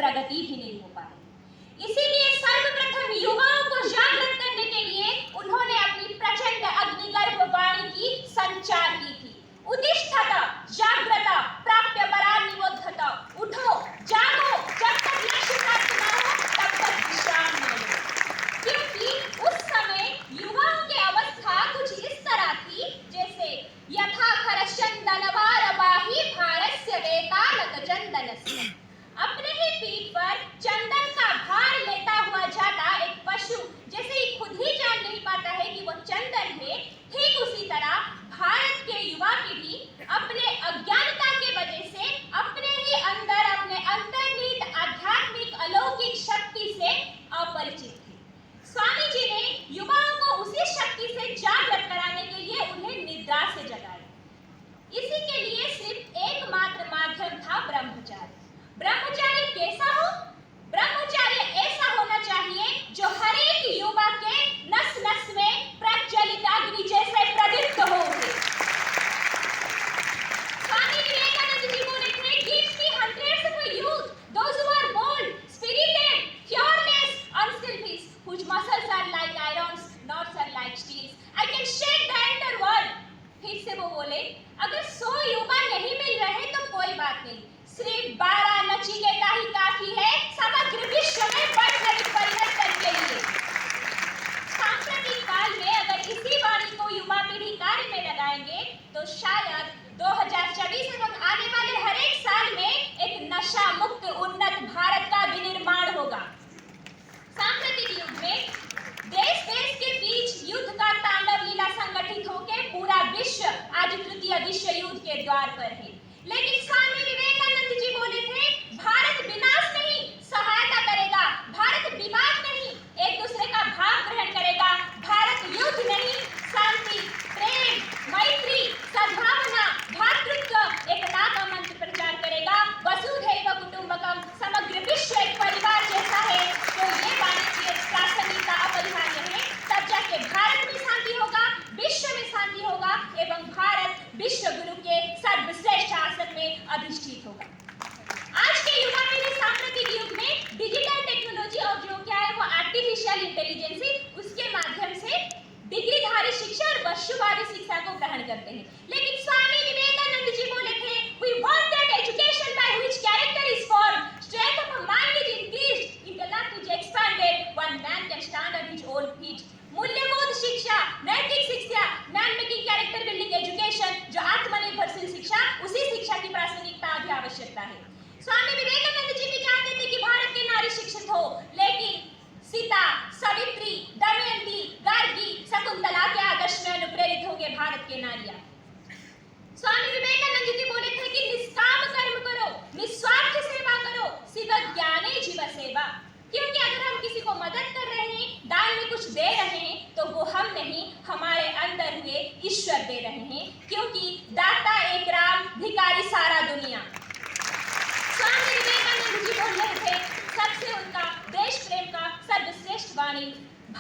प्रगति भी नहीं हो पाई। इसीलिए सर्वप्रथम युवाओं को जागृत करने के लिए उन्होंने अपनी प्रचंड अग्निगर्भ वाणी की संचार की थी। उदिष्ठत जाग्रत प्राप्य परानिबोधत, उठो जागो, जब तक लक्ष्य प्राप्त न हो तब तक विश्राम न लो। क्योंकि उस समय युवाओं की अवस्था कुछ इस तरह थी जैसे यथा खरचंदनवार बाहि भारस्य वेतालक चंदनस्य। अपने ही पीठ पर चंदन का भार लेता हुआ जाता एक पशु जैसे ही खुद ही जान नहीं पाता है कि वो चंदन है, ठीक उसी तरह भारत के युवा पीढ़ी अपने अज्ञानता के वजह से अपने ही अंदर अपने अंतर्निहित आध्यात्मिक अलौकिक शक्ति से अपरिचित थी। स्वामी जी ने युवाओं को उसी शक्ति से जागृत कराने के लिए उन्हें निद्रा से जगाया। इसी के लिए सिर्फ एकमात्र माध्यम था ब्रह्मचार्य। ब्रह्मचार्य कैसा हो? ब्रह्मचार्य ऐसा होना चाहिए जो हर एक युवा के नस नस में प्रज्वलित अग्नि जैसे प्रदीप्त हो उठे। स्वामी विवेकानंद जी बोले थे, gives me hundreds of youth, those who are bold, spirited, fearless, unselfish, whose muscles are like irons, nerves are like steels. I can shake the entire world. फिर से वो बोले, अगर 100 युवा नहीं मिल रहे तो कोई बात नहीं, सिर्फ 12 नचिकेता ही काफी है समग्र विश्व में बढ़कर परिवर्तन के लिए। सांप्रतिक काल में अगर इसी वाणी को युवा पीढ़ी कार्य में लगाएंगे तो शायद 2024 एवं आने वाले हर एक साल में एक नशा मुक्त उन्नत भारत का विनिर्माण होगा। सांप्रतिक युग में देश देश के बीच युद्ध का तांडव लीला संगठित होकर पूरा विश्व आज तृतीय विश्व युद्ध के द्वार पर है। लेकिन स्वामी विवेकानंद जी बोले थे, भारत विनाश नहीं सहायता करेगा, भारत विवाद नहीं एक दूसरे का भाव ग्रहण करेगा, भारत युद्ध नहीं शांति, प्रेम, मैत्री, सद्भावना, भातृत्व, एकता का मंत्र प्रचार करेगा। वसुधैव कुटुंबकम, समग्र विश्व एक परिवार जैसा है। तो ये वाणी की प्रासंगिकता अपरिहार्य है। तब जाके भारत में शांति होगा, विश्व में शांति होगा एवं भारत विश्व गुरु के सर्वश्रेष्ठ आसन में अधिष्ठित होगा। आज के युवा पीढ़ी सांप्रतिक युग में डिजिटल टेक्नोलॉजी और जो क्या है वो आर्टिफिशियल इंटेलिजेंस है, उसके माध्यम से डिग्रीधारी शिक्षा और वशुवादी शिक्षा को ग्रहण करते हैं। लेकिन स्वामी विवेकानंद जी बोले थे, we want that education by which character is formed, strength of a mind is increased, intellect is expanded, one man can stand on his own feet. मूल्यबोध शिक्षा, नैतिक शिक्षा, man making character building education, जो आत्मनिर्भरशील शिक्षा, उसी शिक्षा की प्रासंगिकता अभी आवश्यकता है। स्वामी विवेकानंद जी भी चाहते थे कि भारत के नारी शिक्षित हो, लेकिन सीता, सावित्री, दमयंती, गार्गी, शकुंतला के आदर्श में अनुप्रेरित होंगे भारत के नारियां। स्वामी विवेकानंद जी बोले थे कि निष्काम कर्म करो, निस्वार्थ सेवा करो, शिव ज्ञाने जीव सेवा। क्योंकि अगर हम किसी को मदद कर रहे हैं, दान में कुछ दे रहे हैं, तो वो हम नहीं हमारे अंदर हुए ईश्वर दे रहे हैं, क्योंकि दाता एक राम, भिखारी सारा दुनिया। स्वामी विवेकानंद जी बोल रहे थे, सबसे उनका देश प्रेम का सर्वश्रेष्ठ वाणी,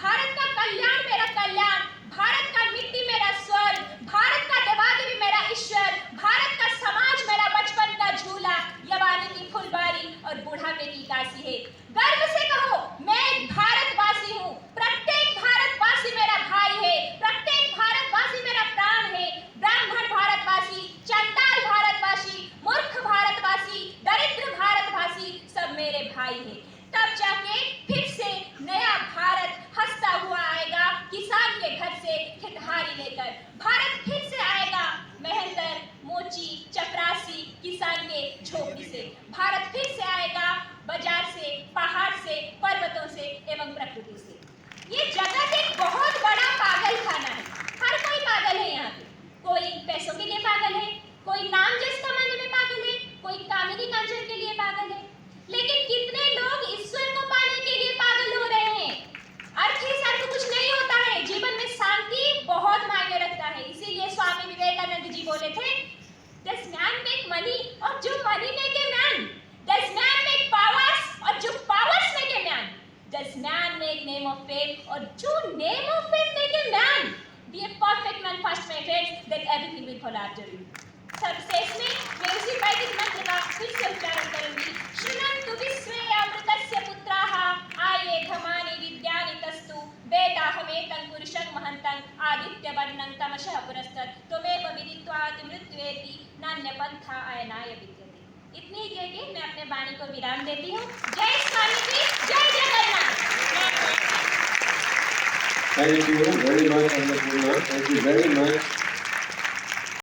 भारत का कल्याण मेरा कल्याण, भारत का मिट्टी मेरा स्वर्ग, भारत का देवादेवी मेरा ईश्वर, भारत का समाज मेरा बचपन का झूला, यवानी की फुलबारी और बुढ़ापे की काशी है। गर्व से कहो, मैं भारतवासी हूँ, प्रत्येक भारतवासी मेरा भाई है, प्रत्येक भारतवासी मेरा प्राण है। ब्राह्मण भारतवासी, चंडाल भारतवासी, मूर्ख भारतवासी, दरिद्र भारतवासी, सब मेरे भाई हैं। तब जाके फिर से नया भारत हंसता हुआ आएगा, किसान के घर से खेतहारी लेकर। भारत फिर से आएगा मेहनतर, मोची, चपरासी, किसान के झोपड़ी से। भारत फिर से आएगा बाजार से, पहाड़ से, पर्वतों से एवं प्रकृति से। ये जगत एक बहुत बड़ा पागल खाना है। हर कोई पागल है यहाँ पे। कोई पैसों के लिए पागल है, कोई नाम जस कमाने में पागल है, कोई कामिनी कांचन के लिए पागल है। लेकिन कितने लोग ईश्वर को पाने के लिए पागल हो रहे हैं। अर्थ ही सर्व कुछ नहीं होता है, जीवन में शांति बहुत मायने रखता है। इसीलिए स्वामी विवेकानंद जी बोले थे, does man make money और जो money make a man, does man make powers और जो powers make a man, does man make name of fame और जो name of fame make a man, be a perfect man first my friends, then everything will follow after you। सर्वश्रेष्ठ में मैं उसी वैदिक मंत्र का फिर से उच्चारण करूंगी, शृण्वन्तु विश्वे पुरस्तर त्वमेव विदित्वाति मृत्युएति नान्यपन्था अयनाय विद्यते। इतनी ही कह के मैं अपने वाणी को विराम देती हूँ। जय स्वामी जी, जय Jagannath. Thank you very much, Annapurna. Thank you very much.